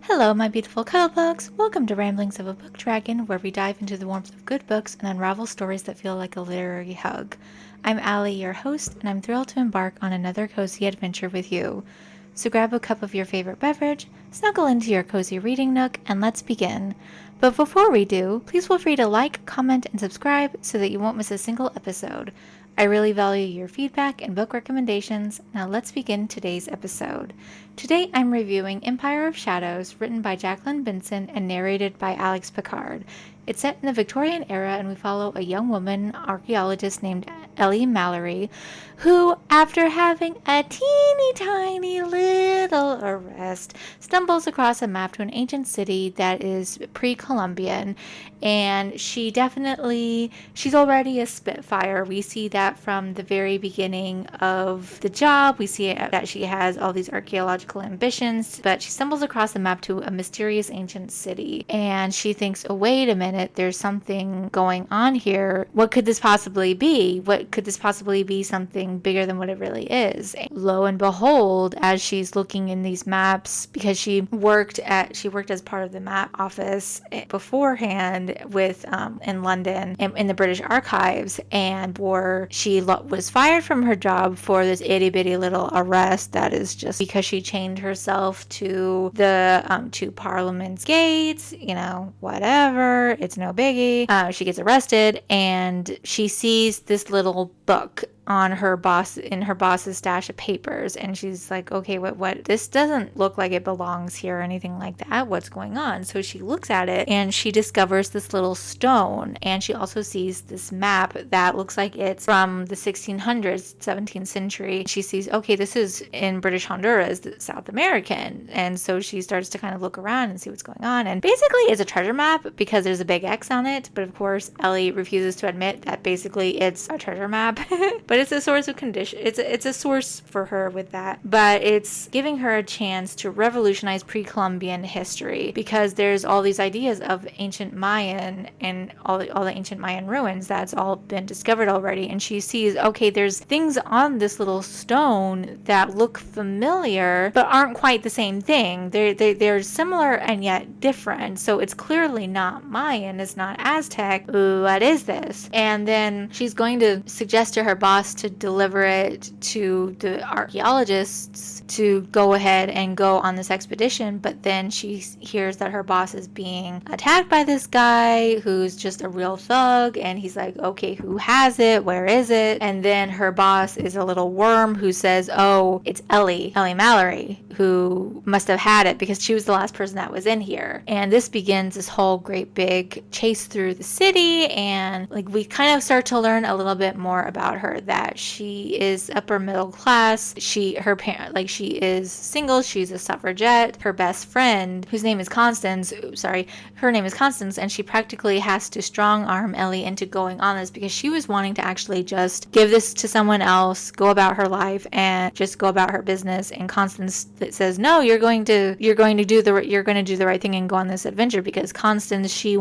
Hello, my beautiful cuddlebugs. Welcome to Ramblings of a Book Dragon, where we dive into the warmth of good books and unravel stories that feel like a literary hug. I'm Allie, your host, and I'm thrilled to embark on another cozy adventure with you. So grab a cup of your favorite beverage, snuggle into your cozy reading nook, and let's begin. But before we do, please feel free to like, comment, and subscribe so that you won't miss a single episode. I really value your feedback and book recommendations. Now let's begin today's episode. Today I'm reviewing Empire of Shadows, written by Jacquelyn Benson and narrated by Alex Pickard. It's set in the Victorian era, and we follow a young woman archaeologist named Ellie Mallory, who, after having a teeny tiny little arrest, stumbles across a map to an ancient city that is pre-Columbian, and she's already a Spitfire. We see that from the very beginning of the job. We see that she has all these archaeological ambitions, but she stumbles across the map to a mysterious ancient city, and she thinks, oh, wait a minute, there's something going on here. What could this possibly be? What could this possibly be something bigger than what it really is? And lo and behold, as she's looking in these maps, because she worked as part of the map office beforehand in London in the British Archives, and she was fired from her job for this itty bitty little arrest that is just because she chained herself to the to Parliament's gates, whatever, it's no biggie. She gets arrested, and she sees this little book in her boss's stash of papers, and she's like, okay, what this doesn't look like it belongs here or anything like that. What's going on? So she looks at it, and she discovers this little stone, and she also sees this map that looks like it's from the 1600s, 17th century. She sees, okay, this is in British Honduras, South American, and so she starts to kind of look around and see what's going on, and basically it's a treasure map because there's a big X on it, but of course Ellie refuses to admit that basically it's a treasure map. But it's a source of condition. It's a source for her with that. But it's giving her a chance to revolutionize pre-Columbian history, because there's all these ideas of ancient Mayan and all the ancient Mayan ruins that's all been discovered already. And she sees, okay, there's things on this little stone that look familiar but aren't quite the same thing. They're similar and yet different. So it's clearly not Mayan. It's not Aztec. Ooh, what is this? And then she's going to suggest to her boss to deliver it to the archaeologists to go ahead and go on this expedition, but then she hears that her boss is being attacked by this guy who's just a real thug, and he's like, okay, who has it? Where is it? And then her boss is a little worm who says, oh, it's Ellie Mallory, who must have had it because she was the last person that was in here. And this begins this whole great big chase through the city, and we kind of start to learn a little bit more about her, that she is upper middle class. She is single. She's a suffragette. Her best friend, whose name is Constance, her name is Constance, and she practically has to strong arm Ellie into going on this because she was wanting to actually just give this to someone else, go about her life, and just go about her business. And Constance says, no, you're going to do the right thing and go on this adventure, because Constance, she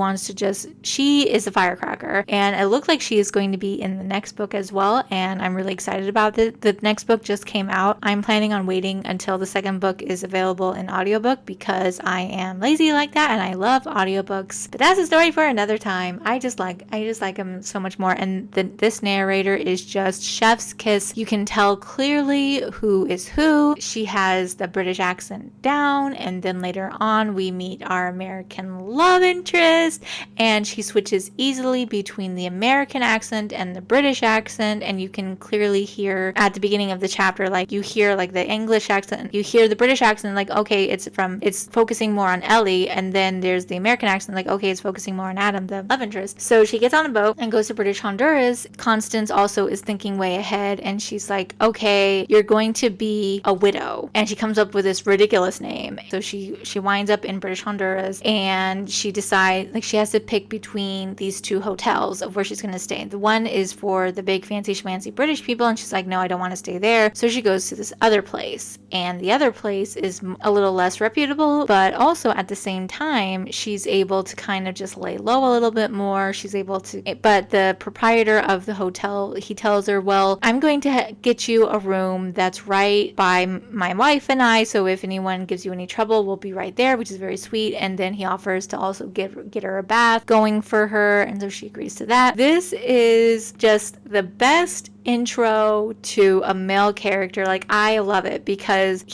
is a firecracker, and it looked like she is going to be in the next book as well. And I'm really excited about it. The next book just came out. I'm planning on waiting until the second book is available in audiobook because I am lazy like that, and I love audiobooks. But that's a story for another time. I just like them so much more. And this narrator is just chef's kiss. You can tell clearly who is who. She has the British accent down, and then later on we meet our American love interest, and she switches easily between the American accent and the British accent, and you can clearly hear at the beginning of the chapter, you hear the English accent, you hear the British accent, okay, it's focusing more on Ellie, and then there's the American accent, okay, it's focusing more on Adam, the love interest. So she gets on a boat and goes to British Honduras. Constance also is thinking way ahead, and she's like, okay, you're going to be a widow, and she comes up with this ridiculous name. So she winds up in British Honduras, and she decides she has to pick between these two hotels of where she's going to stay. The one is for the big fancy schmancy fancy British people, and she's like, no, I don't want to stay there. So she goes to this other place, and the other place is a little less reputable, but also at the same time, she's able to kind of just lay low a little bit more. She's able to, but the proprietor of the hotel, he tells her, well, I'm going to get you a room that's right by my wife and I, so if anyone gives you any trouble, we'll be right there, which is very sweet. And then he offers to also get her a bath going for her, and so she agrees to that. This is just the best intro to a male character. Like, I love it because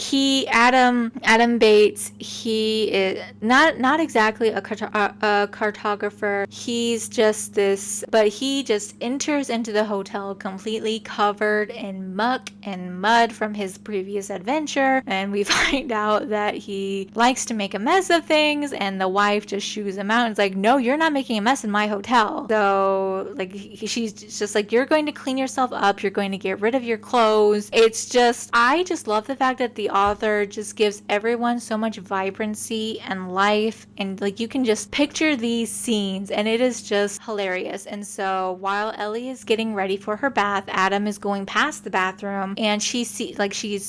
Adam Bates, he is not exactly a cartographer. He's just this, but he just enters into the hotel completely covered in muck and mud from his previous adventure, and we find out that he likes to make a mess of things, and the wife just shoos him out and is like, no, you're not making a mess in my hotel. So like she's just like, you're going to clean yourself up, you're going to get rid of your clothes. It's just, I just love the fact that the author just gives everyone so much vibrancy and life, and like you can just picture these scenes, and it is just hilarious. And so while Ellie is getting ready for her bath, Adam is going past the bathroom, and she's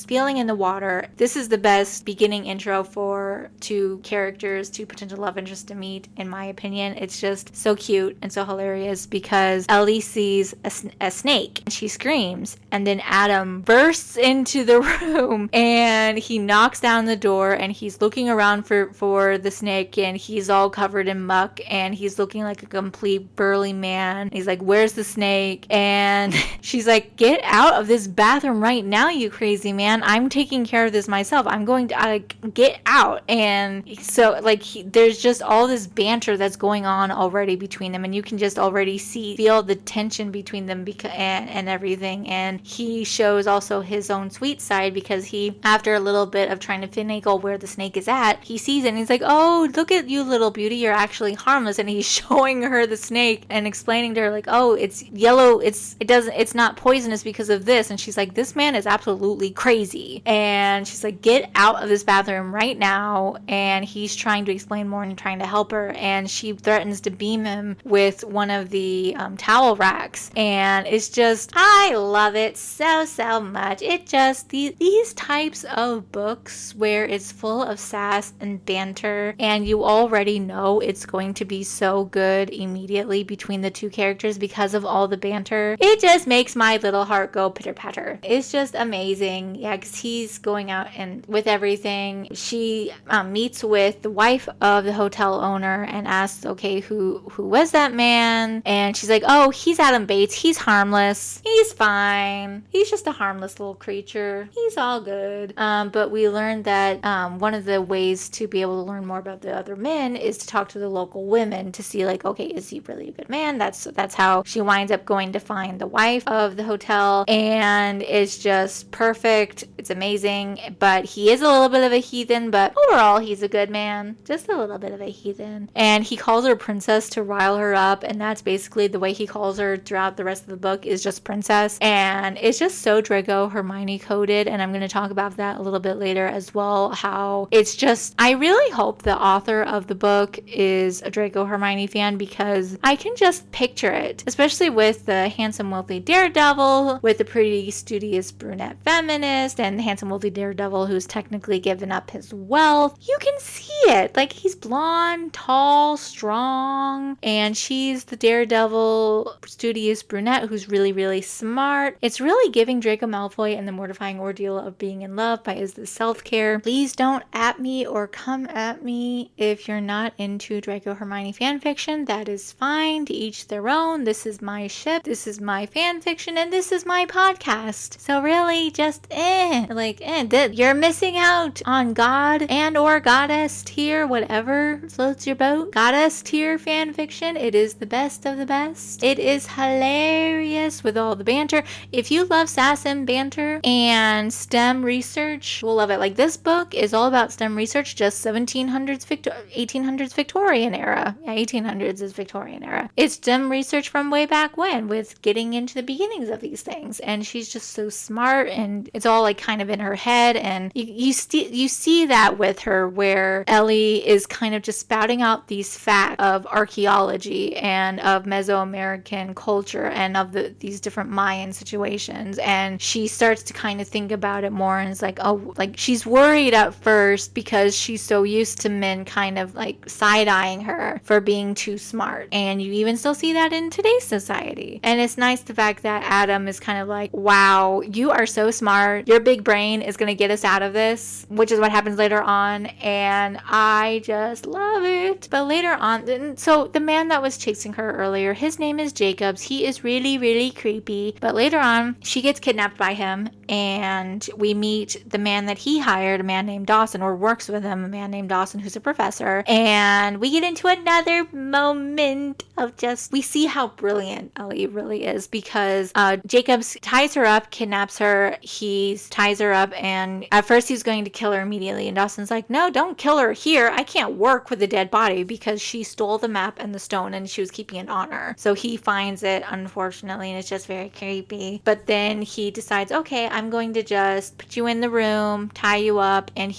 feeling in the water. This is the best beginning intro for two characters, two potential love interests to meet, in my opinion. It's just so cute and so hilarious because Ellie sees a snake and she screams, and then Adam bursts into the room and he knocks down the door, and he's looking around for the snake, and he's all covered in muck, and he's looking like a complete burly man. He's like, where's the snake? And she's like, get out of this bathroom right now, you crazy man. I'm taking care of this myself. I'm going to get out. And so like there's just all this banter that's going on already between them, and you can just already feel the tension between them and everything. And he shows also his own sweet side because he, after a little bit of trying to finagle where the snake is at, he sees it and he's like, oh, look at you, little beauty, you're actually harmless. And he's showing her the snake and explaining to her like, oh, it's yellow, it's not poisonous because of this. And she's like, this man is absolutely crazy. And she's like, get out of this bathroom right now. And he's trying to explain more and trying to help her, and she threatens to beam him with one of the towel racks. And it's just, I love it so much. It just, these types of books where it's full of sass and banter, and you already know it's going to be so good immediately between the two characters because of all the banter. It just makes my little heart go pitter patter. It's just amazing. Yeah, because he's going out and with everything. She meets with the wife of the hotel owner and asks, okay, who was that man? And she's like, oh, he's Adam Bates. He's harmless. He's fine. He's just a harmless little creature. He's all good. But we learned that one of the ways to be able to learn more about the other men is to talk to the local women to see like, okay, is he really a good man? That's how she winds up going to find the wife of the hotel, and it's just perfect. It's amazing. But he is a little bit of a heathen, but overall he's a good man. Just a little bit of a heathen. And he calls her princess to rile her up, and that's basically the way he calls her throughout the rest of the book, is just princess. And it's just so Draco Hermione coded, and I'm going to talk about that a little bit later as well, how it's just, I really hope the author of the book is a Draco Hermione fan, because I can just picture it, especially with the handsome wealthy daredevil, with the pretty studious brunette feminist, and the handsome wealthy daredevil who's technically given up his wealth. You can see it. Like, he's blonde, tall, strong, and she's the daredevil studious brunette who's really smart. It's really giving Draco Malfoy and the mortifying ordeal of being in love by Is This Self-Care. Please don't at me or come at me if you're not into Draco Hermione fanfiction. That is fine, to each their own. This is my ship, this is my fanfiction, and this is my podcast. So really, just you're missing out on God and or goddess tier, whatever floats your boat. Goddess tier fanfiction. It is the best of the best. It is hilarious with all the banter. If you love sass and banter and STEM research, you'll love it. Like, this book is all about STEM research, just 1800s Victorian era. Yeah, 1800s is Victorian era. It's STEM research from way back when, with getting into the beginnings of these things. And she's just so smart, and it's all like kind of in her head. And you see that with her, where Ellie is kind of just spouting out these facts of archaeology and of Mesoamerican culture and of these these different Mayan situations, and she starts to kind of think about it more, and it's like, oh, like she's worried at first because she's so used to men kind of like side-eyeing her for being too smart, and you even still see that in today's society. And it's nice the fact that Adam is kind of like, wow, you are so smart, your big brain is gonna get us out of this, which is what happens later on, and I just love it. But later on, so the man that was chasing her earlier, his name is Jacobs. He is really, really creepy. But later on, she gets kidnapped by him, and we meet the man that he hired, a man named Dawson, or works with him, a man named Dawson, who's a professor. And we get into another moment of just, we see how brilliant Ellie really is, because Jacobs ties her up, kidnaps her, he ties her up, and at first he's going to kill her immediately, and Dawson's like, no, don't kill her here. I can't work with a dead body, because she stole the map and the stone and she was keeping it on her. So he finds it, unfortunately, and it's just very creepy. But then he decides, okay, I'm going to just put you in the room, tie you up, and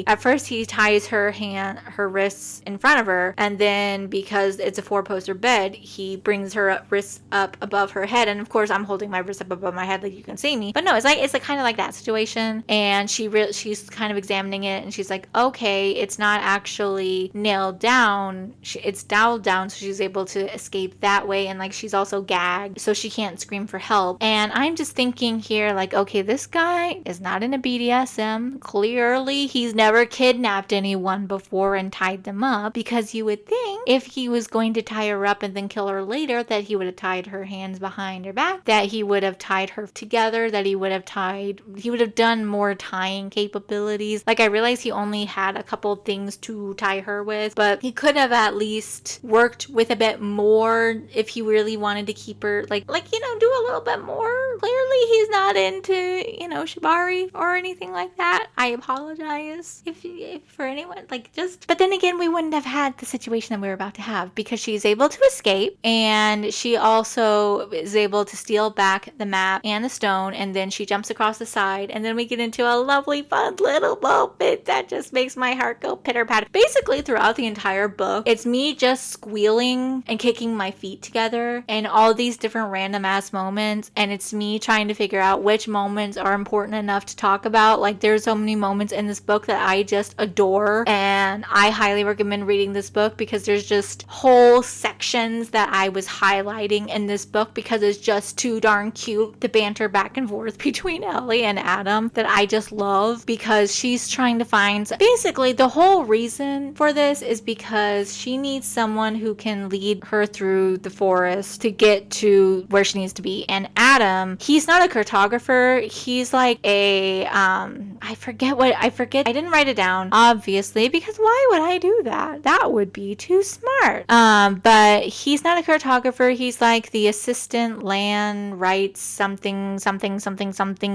at first he ties her wrists in front of her, and then because it's a 4-poster bed, he brings her wrists up above her head, and of course I'm holding my wrists up above my head like you can see me, but no, it's like kind of like that situation. And she's kind of examining it, and she's like, okay, it's not actually nailed down, it's doweled down, so she's able to escape that way, and like she's also gagged, so she can't scream for help. And I'm just thinking here, like, okay, this guy is not in a BDSM. Clearly he's never kidnapped anyone before and tied them up, because you would think if he was going to tie her up and then kill her later, that he would have tied her hands behind her back, that he would have tied her together, that he would have done more tying capabilities. Like, I realize he only had a couple things to tie her with, but he could have at least worked with a bit more if he really wanted to keep her, like do a little bit more. Clearly he's not into, shibari or anything like that. I apologize if for anyone, but then again, we wouldn't have had the situation that we were about to have, because she's able to escape, and she also is able to steal back the map and the stone, and then she jumps across the side, and then we get into a lovely, fun little moment that just makes my heart go pitter-patter. Basically, throughout the entire book, it's me just squealing and kicking my feet together, and all these different random ass moments, and it's me trying to figure out which moments are important enough to talk about. Like, there's so many moments in this book that I just adore, and I highly recommend reading this book, because there's just whole sections that I was highlighting in this book because it's just too darn cute, the banter back and forth between Ellie and Adam, that I just love, because she's trying to find, basically the whole reason for this is because she needs someone who can lead her through the forest to get to where she needs to be. And Adam, he's not a cartographer, he's like a I didn't write it down, obviously, because why would I do that? That would be too smart. But he's not a cartographer, he's like the assistant land writes something,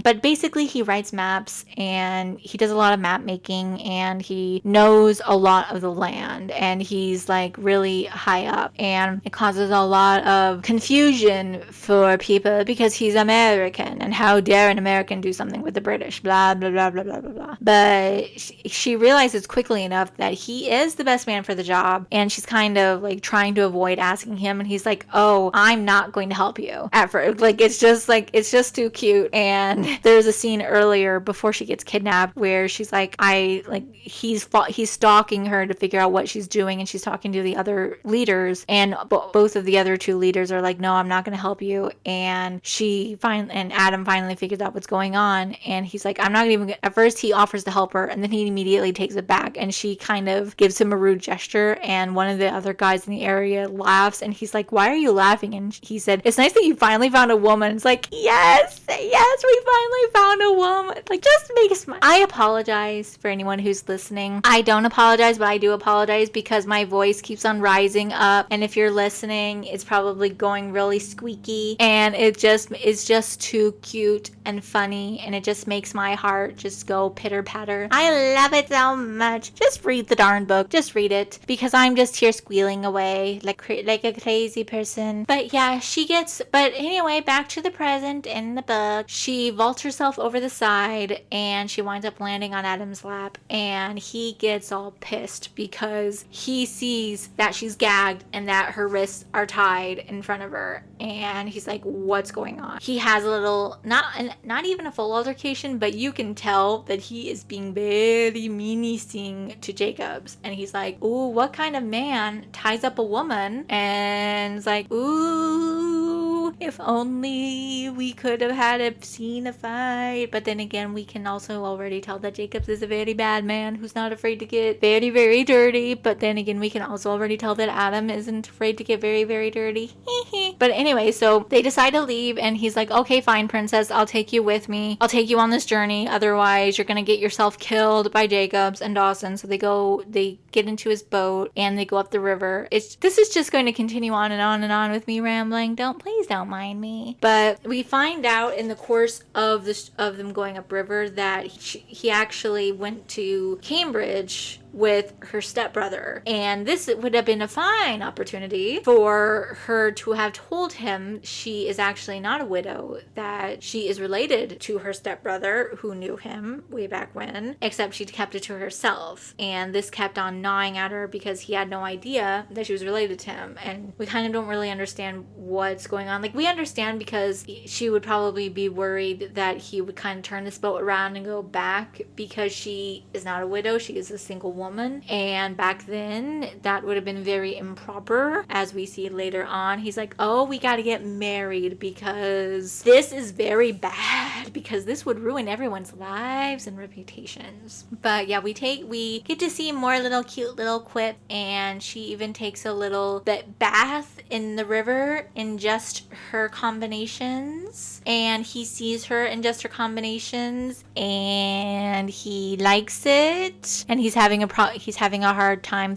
but basically he writes maps, and he does a lot of map making, and he knows a lot of the land, and he's like really high up, and it causes a lot of confusion for people because he's American, and how dare an American do something with the British, blah blah blah blah blah blah blah. But she realizes quickly enough that he is the best man for the job, and she's kind of like trying to avoid asking him, and he's like, oh, I'm not going to help you at first. It's just too cute. And there's a scene earlier before she gets kidnapped where she's like, he's stalking her to figure out what she's doing, and she's talking to the other leaders, and both of the other two leaders are like, no, I'm not going to help you. And Adam finally figures out what's going on, and he's like, I'm not even at first he offers to help her, and then he immediately takes it back, and she kind of gives him a rude gesture, and one of the other guys in the area laughs, and he's like, why are you laughing? And he said, it's nice that you finally found a woman. It's like, yes, we finally found a woman. Like, just make a smile. I apologize for anyone who's listening. I don't apologize, but I do apologize because my voice keeps on rising up, and if you're listening, it's probably going really squeaky, and it's just too cute and funny, and it just makes my heart just go pitter patter. I love it so much. Just read the darn book. Just read it, because I'm just here squealing away like a crazy person. But yeah, but anyway, back to the present in the book. She vaults herself over the side, and she winds up landing on Adam's lap, and he gets all pissed because he sees that she's gagged and that her wrists are tied in front of her, and he's like, what's going on? He has a little, not even a full altercation, but you can tell that he is being very menacing to Jacobs. And he's like, ooh, what kind of man ties up a woman? And it's like, ooh, if only we could have seen a fight. But then again, we can also already tell that Jacobs is a very bad man who's not afraid to get very, very dirty. But then again, we can also already tell that Adam isn't afraid to get very, very dirty. But anyway, so they decide to leave, and he's like, okay, fine, princess, I'll take you with me. I'll take you on this journey. Otherwise, you're gonna get yourself killed by Jacobs and Dawson. So they get into his boat and they go up the river. This is just going to continue on and on and on with me rambling. Please don't mind me. But we find out in the course of them going upriver that he actually went to Cambridge with her stepbrother, and this would have been a fine opportunity for her to have told him she is actually not a widow, that she is related to her stepbrother who knew him way back when, except she kept it to herself. And this kept on gnawing at her because he had no idea that she was related to him, and we kind of don't really understand what's going on. Like, we understand because she would probably be worried that he would kind of turn this boat around and go back, because she is not a widow, she is a single woman, and back then that would have been very improper. As we see later on, he's like, oh, we got to get married because this is very bad, because this would ruin everyone's lives and reputations. But yeah, we get to see more cute little quip, and she even takes a little bit bath in the river in just her combinations, and he sees her in just her combinations and he likes it, and he's having a hard time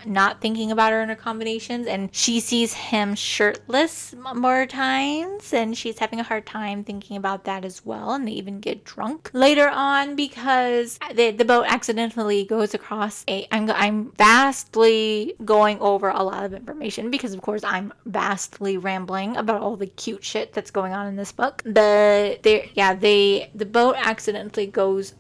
not thinking about her in her combinations, and she sees him shirtless more times, and she's having a hard time thinking about that as well. And they even get drunk later on because the boat accidentally goes across I'm vastly going over a lot of information because of course I'm vastly rambling about all the cute shit that's going on in this book. But the boat accidentally goes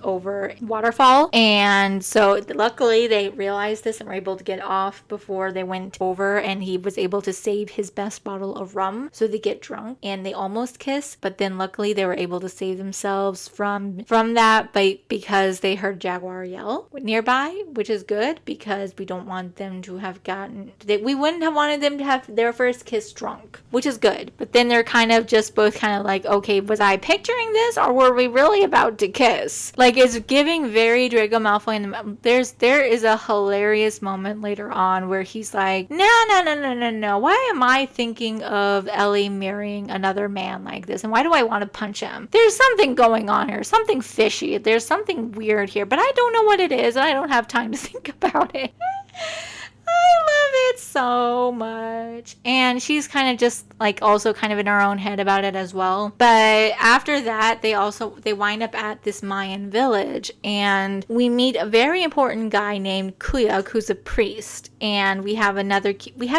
over waterfall, and so luckily they realized this and were able to get off before they went over, and he was able to save his best bottle of rum. So they get drunk and they almost kiss, but then luckily they were able to save themselves from that because they heard Jaguar yell nearby, which is good because we don't want them to have we wouldn't have wanted them to have their first kiss drunk, which is good. But then they're kind of just both kind of like, okay, was I picturing this or were we really about to kiss? Like, it's giving very Draco Malfoy. And there is a hilarious moment later on where he's like, no, why am I thinking of Ellie marrying another man like this, and why do I want to punch him? There's something going on here, something fishy, there's something weird here, but I don't know what it is and I don't have time to think about it. I love it so much. And she's kind of just like also kind of in her own head about it as well. But after that, they wind up at this Mayan village, and we meet a very important guy named Kuyuk, who's a priest. And we have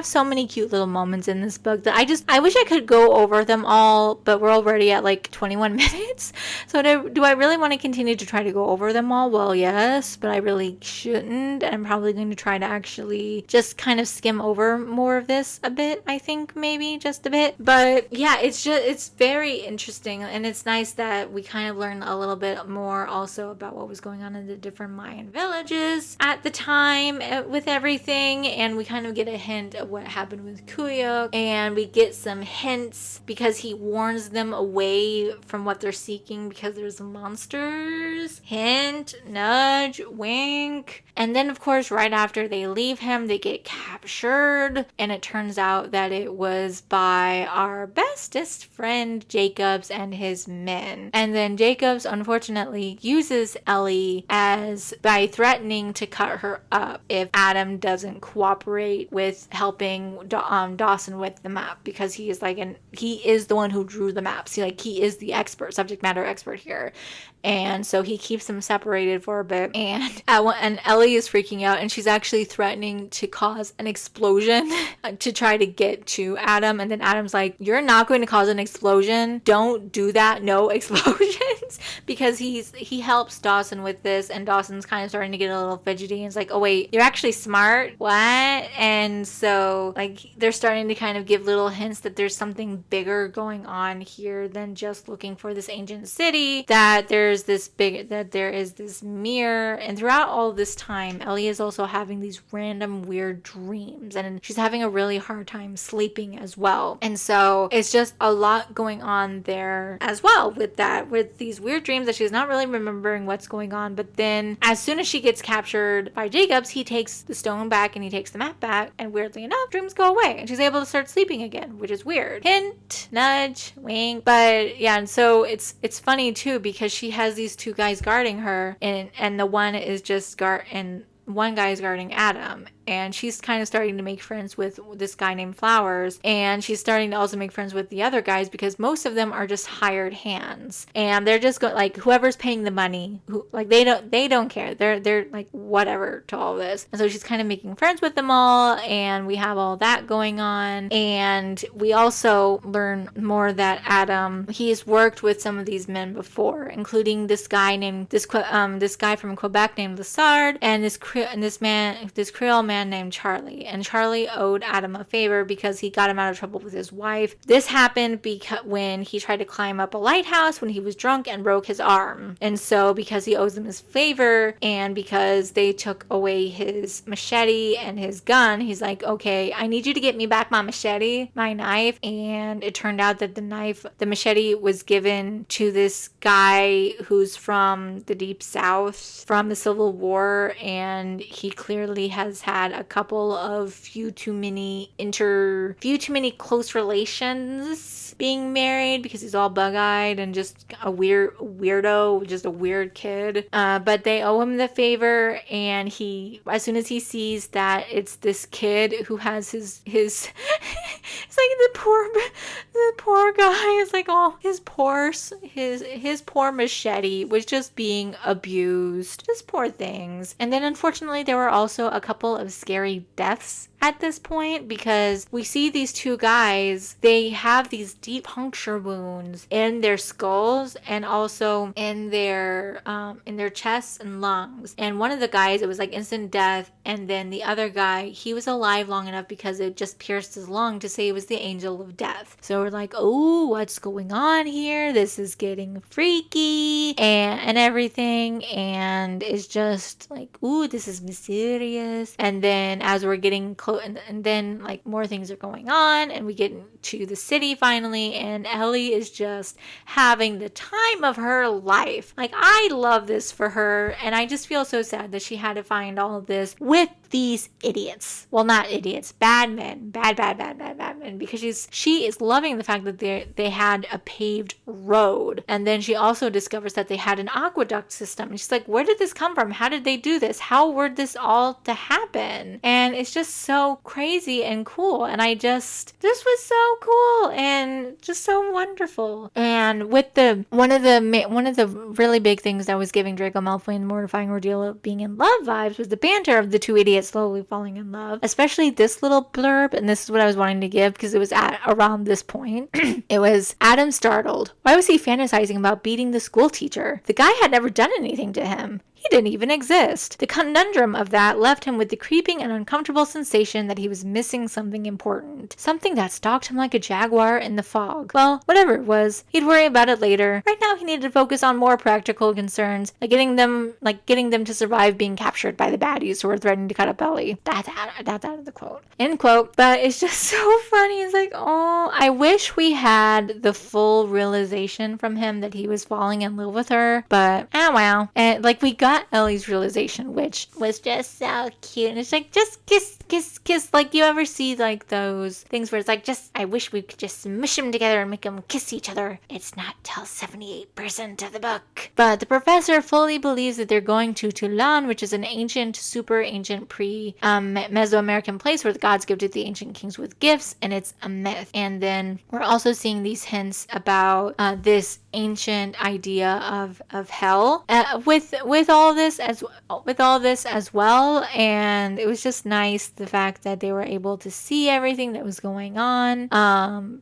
so many cute little moments in this book that I wish I could go over them all, but we're already at like 21 minutes. So do I really want to continue to try to go over them all? Well, yes, but I really shouldn't. I'm probably going to try to actually just kind of skim over more of this a bit, I think, maybe just a bit. But yeah, it's very interesting, and it's nice that we kind of learn a little bit more also about what was going on in the different Mayan villages at the time with everything, and we kind of get a hint of what happened with Kuyuk, and we get some hints because he warns them away from what they're seeking because there's monsters. Hint, nudge, wink. And then, of course, right after they leave him, they get captured. And it turns out that it was by our bestest friend, Jacobs, and his men. And then Jacobs, unfortunately, uses Ellie by threatening to cut her up if Adam doesn't cooperate with helping Dawson with the map, because he is the one who drew the maps. He is the subject matter expert here. And so he keeps them separated for a bit. And Ellie is freaking out, and she's actually threatening to cause an explosion to try to get to Adam. And then Adam's like, you're not going to cause an explosion. Don't do that. No explosions. Because he helps Dawson with this, and Dawson's kind of starting to get a little fidgety. And it's like, oh wait, you're actually smart? What? And so like they're starting to kind of give little hints that there's something bigger going on here than just looking for this ancient city, that there is this mirror. And throughout all this time, Ellie is also having these random weird dreams, and she's having a really hard time sleeping as well. And so it's just a lot going on there as well with these weird dreams that she's not really remembering what's going on. But then as soon as she gets captured by Jacobs, he takes the stone back and he takes the map back, and weirdly enough, dreams go away and she's able to start sleeping again, which is weird. Hint, nudge, wink. But yeah, and so it's funny too, because she has these two guys guarding her, and the one is just one guy is guarding Adam, and she's kind of starting to make friends with this guy named Flowers, and she's starting to also make friends with the other guys, because most of them are just hired hands, and they're just like whoever's paying the money, they don't care, they're like whatever to all this. And so she's kind of making friends with them all, and we have all that going on. And we also learn more that Adam, he's worked with some of these men before, including this guy from Quebec named Lessard, and this Creole man named Charlie. And Charlie owed Adam a favor because he got him out of trouble with his wife. This happened when he tried to climb up a lighthouse when he was drunk and broke his arm. And so because he owes them his favor, and because they took away his machete and his gun, he's like, okay, I need you to get me back my machete, my knife. And it turned out that the machete was given to this guy who's from the Deep South, from the Civil War, and he clearly has had a couple of few too many close relations being married, because he's all bug-eyed and just a weirdo, just a weird kid. But they owe him the favor, and as soon as he sees that it's this kid who has his it's like the poor guy is like, oh, his poor machete was just being abused, just poor things. And then unfortunately there were also a couple of scary deaths at this point, because we see these two guys, they have these deep puncture wounds in their skulls and also in their chests and lungs. And one of the guys, it was like instant death, and then the other guy, he was alive long enough because it just pierced his lung to say it was the angel of death. So we're like, oh, what's going on here? This is getting freaky and everything, and it's just like, ooh, this is mysterious. And then as we're getting close, and then like more things are going on, and we get to the city finally, and Ellie is just having the time of her life. Like, I love this for her, and I just feel so sad that she had to find all of this with these idiots. Well, not idiots, bad men, bad men, because she is loving the fact that they had a paved road. And then she also discovers that they had an aqueduct system, and she's like, where did this come from? How did they do this? How were this all to happen? And it's just so crazy and cool, and this was so cool and just so wonderful. And with one of the really big things that was giving Draco Malfoy the mortifying ordeal of being in love vibes was the banter of the two idiots slowly falling in love, especially this little blurb. And this is what I was wanting to give, because it was at around this point. It was, Adam startled. Why was he fantasizing about beating the school teacher? The guy had never done anything to him. He didn't even exist. The conundrum of that left him with the creeping and uncomfortable sensation that he was missing something important. Something that stalked him like a jaguar in the fog. Well, whatever it was, he'd worry about it later. Right now he needed to focus on more practical concerns, like getting them to survive being captured by the baddies who were threatening to cut up Ellie. That's out of the quote. End quote. But it's just so funny. It's like, oh, I wish we had the full realization from him that he was falling in love with her. But, wow. And like, we got at Ellie's realization, which was just so cute. And it's like, just kiss, kiss, kiss. Like, you ever see like those things where it's like, just, I wish we could just smush them together and make them kiss each other. It's not till 78% of the book. But the professor fully believes that they're going to Toulon, which is an ancient, super ancient Mesoamerican place where the gods give to the ancient kings with gifts, and it's a myth. And then we're also seeing these hints about this ancient idea of hell with all this as well. And it was just nice, the fact that they were able to see everything that was going on.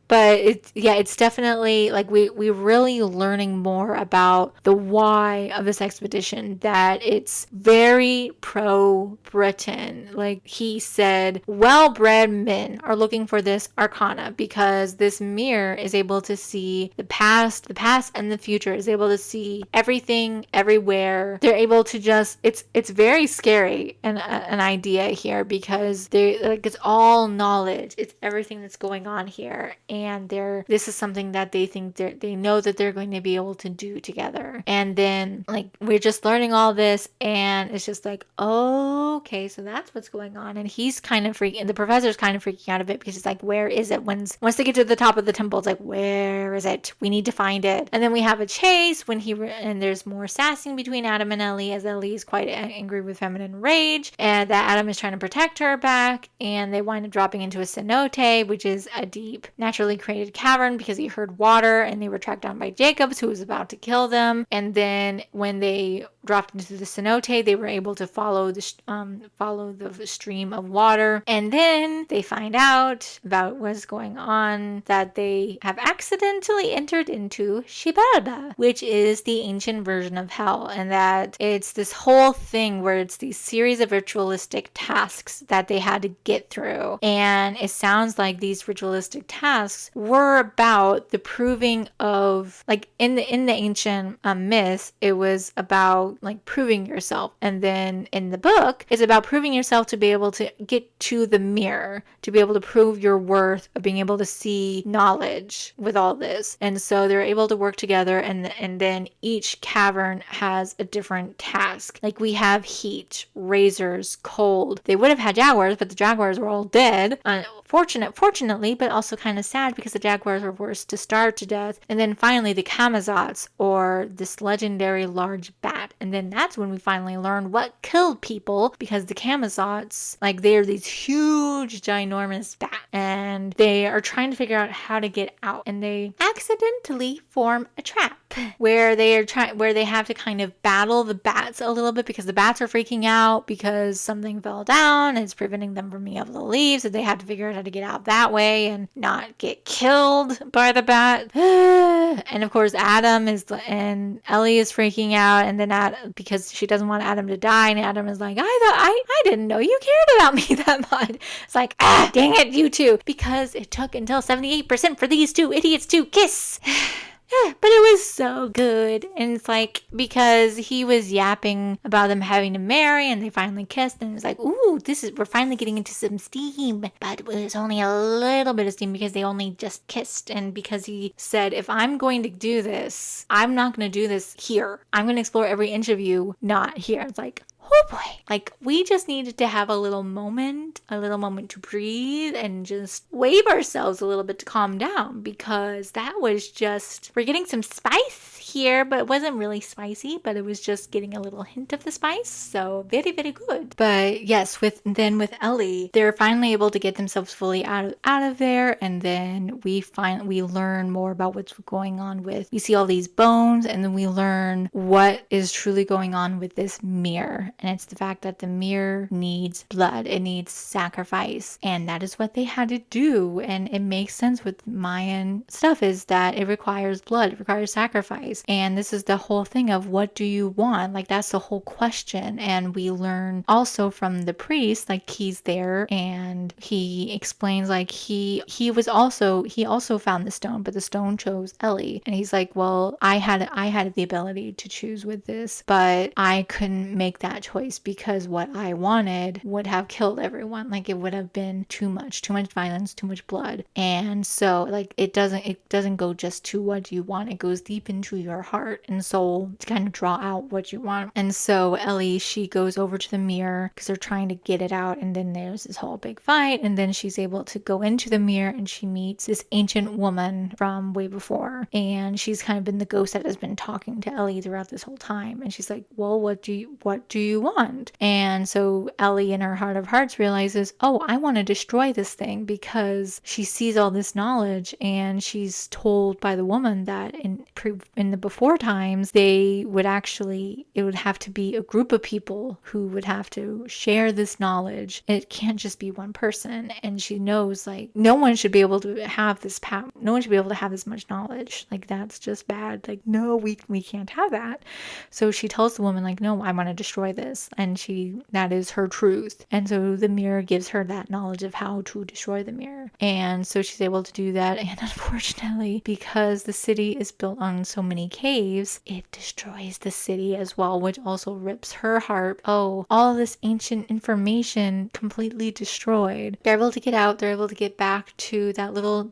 But it's definitely like we're really learning more about the why of this expedition, that it's very pro-Britain. Like he said, well-bred men are looking for this arcana because this mirror is able to see the past and the future, is able to see everything everywhere. They're able to just, it's very scary an idea here, because they like, it's all knowledge, it's everything that's going on here, and this is something that they think they know that they're going to be able to do together. And then like we're just learning all this, and it's just like, okay, so that's what's going on. And he's kind of freaking, and the professor's kind of freaking out of it, because it's like, where is it? Once they get to the top of the temple, it's like, where is it? We need to find it. And then we have a chase and there's more sassing between Adam and Ellie, as Ellie is quite angry with feminine rage, and that Adam is trying to protect her back, and they wind up dropping into a cenote, which is a deep, naturally created cavern, because he heard water, and they were tracked down by Jacobs, who was about to kill them. And then when they dropped into the cenote, they were able to follow the stream of water, and then they find out about what's going on, that they have accidentally entered into Shibalba, which is the ancient version of hell, and that it's this whole thing where it's these series of ritualistic tasks that they had to get through. And it sounds like these ritualistic tasks were about the proving of, like in the ancient myths, it was about like proving yourself, and then in the book it's about proving yourself to be able to get to the mirror, to be able to prove your worth of being able to see knowledge with all this. And so they're able to work together, and then each cavern has a different task. Like we have heat, razors, cold. They would have had jaguars, but the jaguars were all dead. Fortunately, but also kind of sad, because the jaguars were forced to starve to death. And then finally the Camazots, or this legendary large bat. And then that's when we finally learn what killed people, because the Camazots, like, they're these huge, ginormous bats, and they are trying to figure out how to get out, and they accidentally form a trap where they have to kind of battle the bats a little bit, because the bats are freaking out because something fell down and it's preventing them from being able to leave. So they have to figure out how to get out that way and not get killed by the bat. And of course Adam and Ellie is freaking out, and then because she doesn't want Adam to die, and Adam is like, I didn't know you cared about me that much. It's like, dang it, you two, because it took until 78% for these two idiots to kiss. But it was so good. And it's like, because he was yapping about them having to marry, and they finally kissed, and it was like, ooh, we're finally getting into some steam. But it was only a little bit of steam, because they only just kissed. And because he said, if I'm going to do this, I'm not going to do this here. I'm going to explore every inch of you, not here. It's like, oh boy, like we just needed to have a little moment to breathe and just wave ourselves a little bit to calm down, because that was just, we're getting some spice here, but it wasn't really spicy, but it was just getting a little hint of the spice. So very, very good. But yes, with Ellie, they're finally able to get themselves fully out of there, and then we learn more about what's going on we see all these bones, and then we learn what is truly going on with this mirror. And it's the fact that the mirror needs blood, it needs sacrifice, and that is what they had to do. And it makes sense with Mayan stuff, is that it requires blood, it requires sacrifice. And this is the whole thing of, what do you want? Like, that's the whole question. And we learn also from the priest, like, he's there and he explains, like, he also found the stone, but the stone chose Ellie. And he's like, well, I had the ability to choose with this, but I couldn't make that choice, because what I wanted would have killed everyone. Like, it would have been too much violence, too much blood. And so, like, it doesn't go just to what you want, it goes deep into your your heart and soul to kind of draw out what you want. And so Ellie, she goes over to the mirror because they're trying to get it out, and then there's this whole big fight, and then she's able to go into the mirror and she meets this ancient woman from way before, and she's kind of been the ghost that has been talking to Ellie throughout this whole time. And she's like, well, what do you want? And so Ellie in her heart of hearts realizes, oh, I want to destroy this thing, because she sees all this knowledge, and she's told by the woman that in the before times it would have to be a group of people who would have to share this knowledge. It can't just be one person. And she knows, like, no one should be able to have this power. No one should be able to have this much knowledge. Like, that's just bad. Like, no, we can't have that. So she tells the woman, like, no, I want to destroy this. And that is her truth. And so the mirror gives her that knowledge of how to destroy the mirror. And so she's able to do that. And unfortunately, because the city is built on so many caves, it destroys the city as well, which also rips her heart. Oh, all this ancient information completely destroyed. They're able to get out. They're able to get back to that little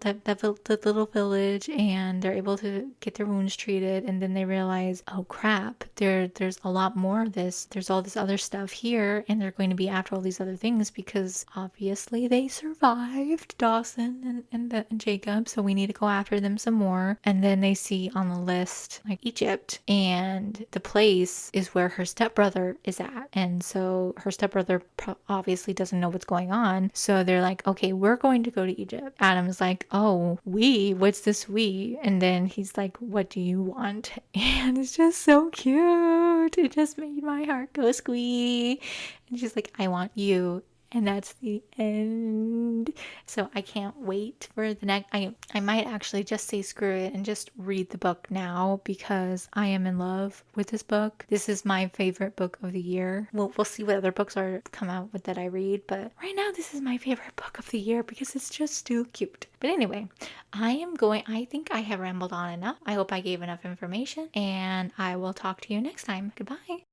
village, and they're able to get their wounds treated. And then they realize, oh crap, there's a lot more of this. There's all this other stuff here, and they're going to be after all these other things because obviously they survived Dawson and Jacob. So we need to go after them some more. And then they see on the list like Egypt, and the place is where her stepbrother is at. And so her stepbrother obviously doesn't know what's going on. So they're like, okay, we're going to go to Egypt. Adam's like, oh, what's this we? And then he's like, what do you want? And it's just so cute. It just made my heart go squee. And she's like, I want you. And that's the end. So I can't wait for the next. I might actually just say screw it and just read the book now, because I am in love with this book. This is my favorite book of the year. We'll see what other books are come out with that I read, but right now this is my favorite book of the year because it's just too cute. But anyway, I think I have rambled on enough. I hope I gave enough information, and I will talk to you next time. Goodbye.